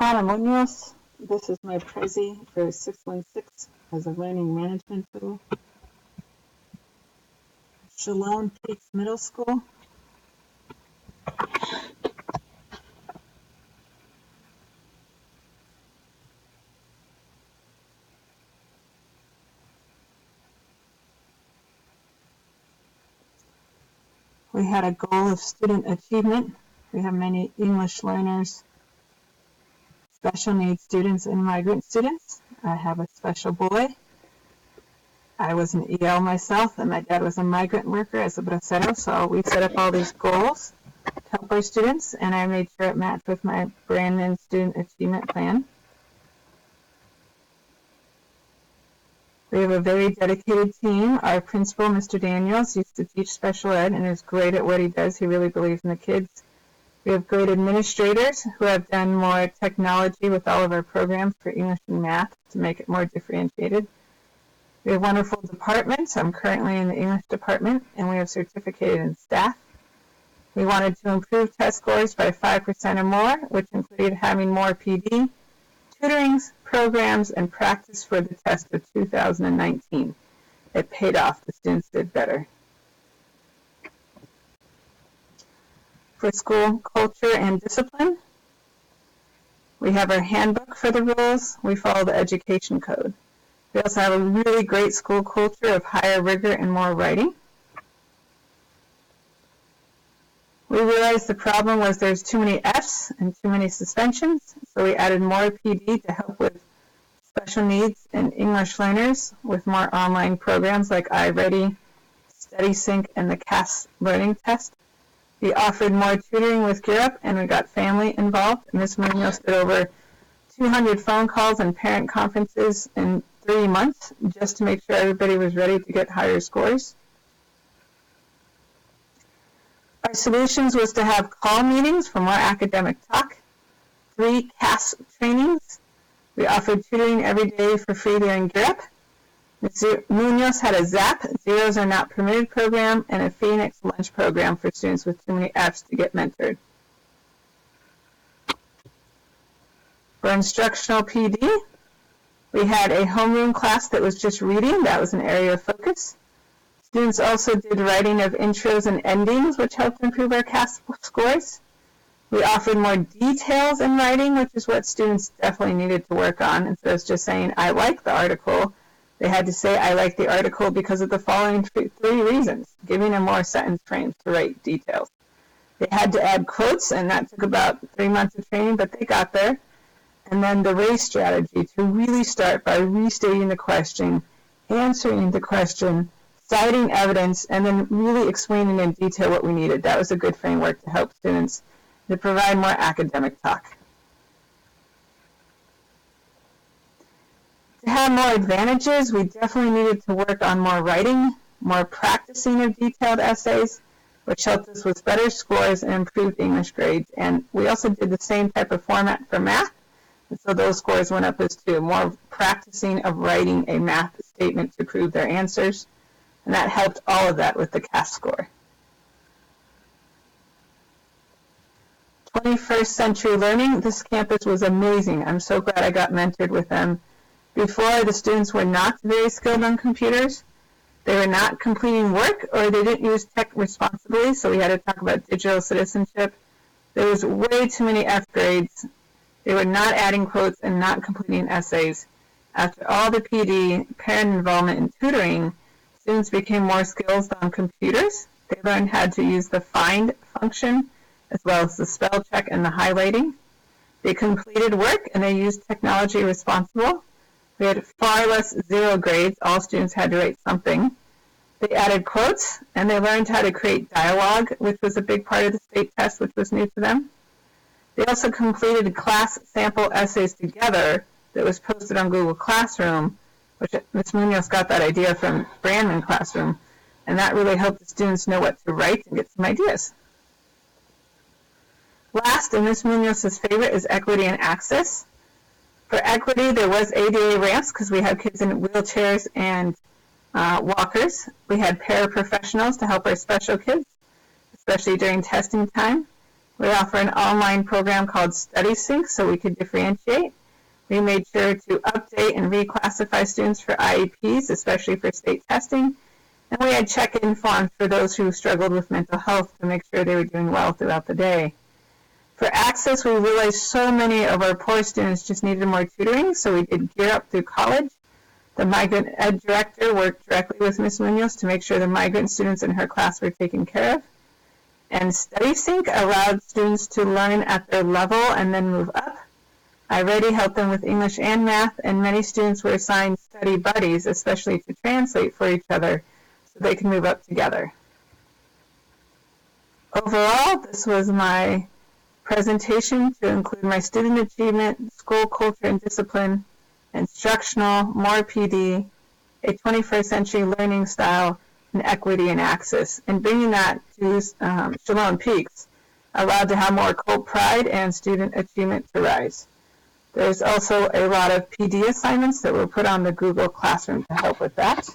Ana Munoz. This is my Prezi for 616 as a learning management tool. Shalom Peaks Middle School. We had a goal of student achievement. We have many English learners, special needs students, and migrant students. I have a special boy. I was an EL myself, and my dad was a migrant worker as a bracero, so we set up all these goals to help our students, and I made sure it matched with my Brandman student achievement plan. We have a very dedicated team. Our principal, Mr. Daniels, used to teach special ed and is great at what he does. He really believes in the kids. We have great administrators who have done more technology with all of our programs for English and math to make it more differentiated. We have wonderful departments. I'm currently in the English department, and we have certificated in staff. We wanted to improve test scores by 5% or more, which included having more PD, tutorings, programs, and practice for the test of 2019. It paid off. The students did better. For school culture and discipline, we have our handbook for the rules. We follow the education code. We also have a really great school culture of higher rigor and more writing. We realized the problem was there's too many Fs and too many suspensions, so we added more PD to help with special needs and English learners with more online programs like iReady, StudySync, and the CAS learning test. We offered more tutoring with Gear Up, and we got family involved. Ms. Munoz did over 200 phone calls and parent conferences in 3 months just to make sure everybody was ready to get higher scores. Our solutions was to have call meetings for more academic talk, 3 CAS trainings. We offered tutoring every day for free during Gear Up. Ms. Munoz had a ZAP, Zeros Are Not Permitted program, and a Phoenix lunch program for students with too many Fs to get mentored. For instructional PD, we had a homeroom class that was just reading. That was an area of focus. Students also did writing of intros and endings, which helped improve our CAS scores. We offered more details in writing, which is what students definitely needed to work on. Instead of just saying, I like the article, they had to say, I like the article because of the following 3 reasons, giving them more sentence frames to write details. They had to add quotes, and that took about 3 months of training, but they got there. And then the race strategy, to really start by restating the question, answering the question, citing evidence, and then really explaining in detail what we needed. That was a good framework to help students to provide more academic talk. To have more advantages, we definitely needed to work on more writing, more practicing of detailed essays, which helped us with better scores and improved English grades. And we also did the same type of format for math, and so those scores went up as too. More practicing of writing a math statement to prove their answers, and that helped all of that with the CAS score. 21st Century Learning, this campus was amazing. I'm so glad I got mentored with them. Before, the students were not very skilled on computers. They were not completing work, or they didn't use tech responsibly, so we had to talk about digital citizenship. There was way too many F grades. They were not adding quotes and not completing essays. After all the PD, parent involvement, and tutoring, students became more skilled on computers. They learned how to use the find function, as well as the spell check and the highlighting. They completed work, and they used technology responsible. We had far less 0 grades. All students had to write something. They added quotes, and they learned how to create dialogue, which was a big part of the state test, which was new to them. They also completed class sample essays together that was posted on Google Classroom, which Ms. Munoz got that idea from Brandman Classroom, and that really helped the students know what to write and get some ideas. Last, and Ms. Munoz's favorite, is equity and access. For equity, there was ADA ramps because we have kids in wheelchairs and walkers. We had paraprofessionals to help our special kids, especially during testing time. We offer an online program called StudySync so we could differentiate. We made sure to update and reclassify students for IEPs, especially for state testing. And we had check-in forms for those who struggled with mental health to make sure they were doing well throughout the day. For access, we realized so many of our poor students just needed more tutoring, so we did Gear Up through college. The migrant ed director worked directly with Ms. Munoz to make sure the migrant students in her class were taken care of. And StudySync allowed students to learn at their level and then move up. I already helped them with English and math, and many students were assigned study buddies, especially to translate for each other, so they can move up together. Overall, this was my presentation to include my student achievement, school culture and discipline, instructional, more PD, a 21st century learning style, and equity and access. And bringing that to Chelan Peaks allowed to have more cult pride and student achievement to rise. There's also a lot of PD assignments that were put on the Google Classroom to help with that.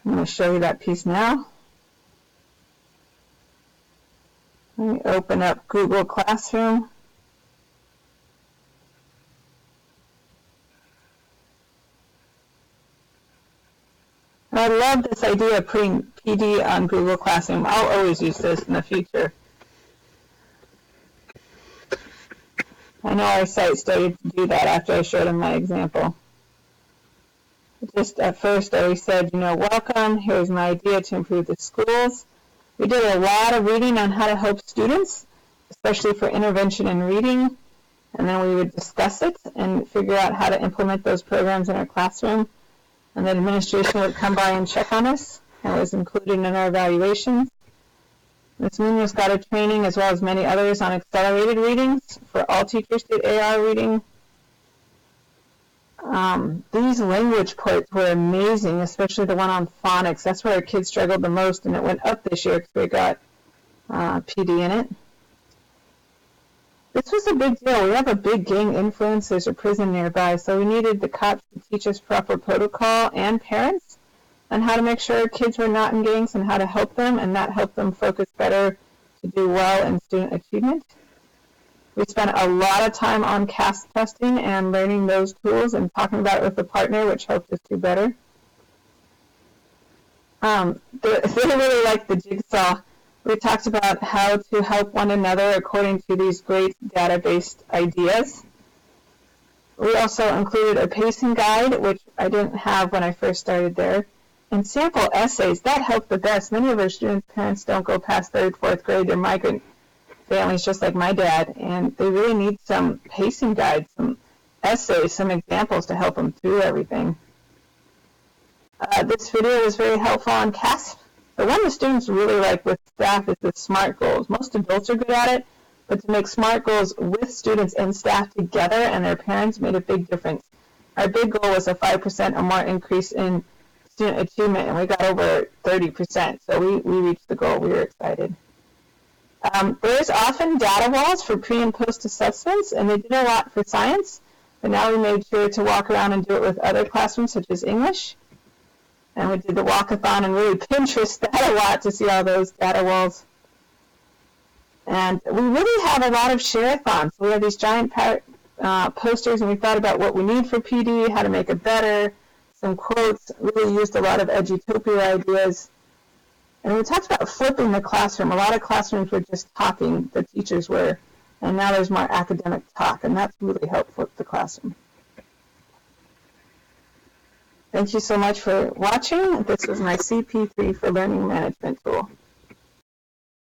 I'm going to show you that piece now. Let me open up Google Classroom. I love this idea of putting PD on Google Classroom. I'll always use this in the future. I know our site started to do that after I showed them my example. Just at first we said, welcome, here's my idea to improve the schools. We did a lot of reading on how to help students, especially for intervention in reading, and then we would discuss it and figure out how to implement those programs in our classroom. And then administration would come by and check on us, and it was included in our evaluations. Ms. Munoz got a training, as well as many others, on accelerated readings for all teachers did AR reading. These language parts were amazing, especially the one on phonics. That's where our kids struggled the most, and it went up this year because we got PD in it. This was a big deal. We have a big gang influence. There's a prison nearby, so we needed the cops to teach us proper protocol and parents on how to make sure kids were not in gangs and how to help them, and that helped them focus better to do well in student achievement. We spent a lot of time on CAS testing and learning those tools and talking about it with a partner, which helped us do better. They really liked the jigsaw. We talked about how to help one another according to these great data-based ideas. We also included a pacing guide, which I didn't have when I first started there. And sample essays, that helped the best. Many of our students' parents don't go past 3rd, 4th grade. They're migrant families just like my dad, and they really need some pacing guides, some essays, some examples to help them through everything. This video was very helpful on CASP. The one the students really like with staff is the SMART goals. Most adults are good at it, but to make SMART goals with students and staff together and their parents made a big difference. Our big goal was a 5% or more increase in student achievement, and we got over 30%, so we reached the goal. We were excited. There's often data walls for pre- and post-assessments, and they did a lot for science, but now we made sure to walk around and do it with other classrooms, such as English. And we did the walkathon and really Pinterest that a lot to see all those data walls. And we really have a lot of share-a-thons. We have these giant posters, and we thought about what we need for PD, how to make it better, some quotes, really used a lot of Edutopia ideas. And we talked about flipping the classroom. A lot of classrooms were just talking, the teachers were, and now there's more academic talk, and that's really helped flip the classroom. Thank you so much for watching. This was my CP3 for Learning Management tool.